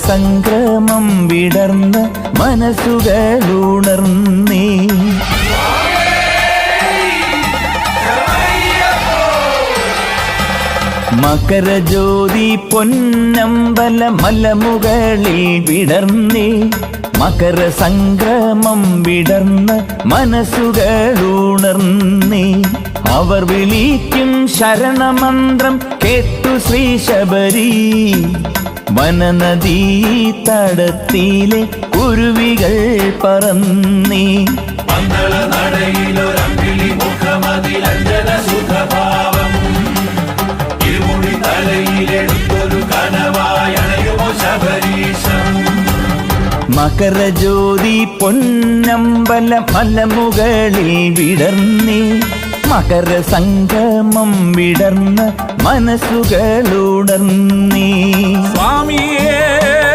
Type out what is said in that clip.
സംക്രമം വിടർന്ന് മനസ്സുകളുണർന്നേ. മകരജ്യോതി പൊന്നമ്പല മലമുകളിൽ വിടർന്നേ. മകര സംക്രമം വിടർന്ന് മനസ്സുകളുണർന്നേ. അവർ വിളിക്കും ശരണമന്ത്രം കേട്ടു ശ്രീ ശബരി. വനനദീ തടത്തിലെ കുരുവികൾ പറന്നേ. മംഗളനടയിലൊരമ്പിളി മുഖമതിലഞ്ജന സുഖഭാവം. ഇരുമുടി തലയിലെടുത്തൊരു കനവായണയുമോ ശബരീശം. മകരജ്യോതി പൊന്നമ്പല മലമുകളിൽ വിടർന്നേ. മകര സംഗമം വിടർന്ന് മനസ്സുകളുണർന്നേ. സ്വാമിയേ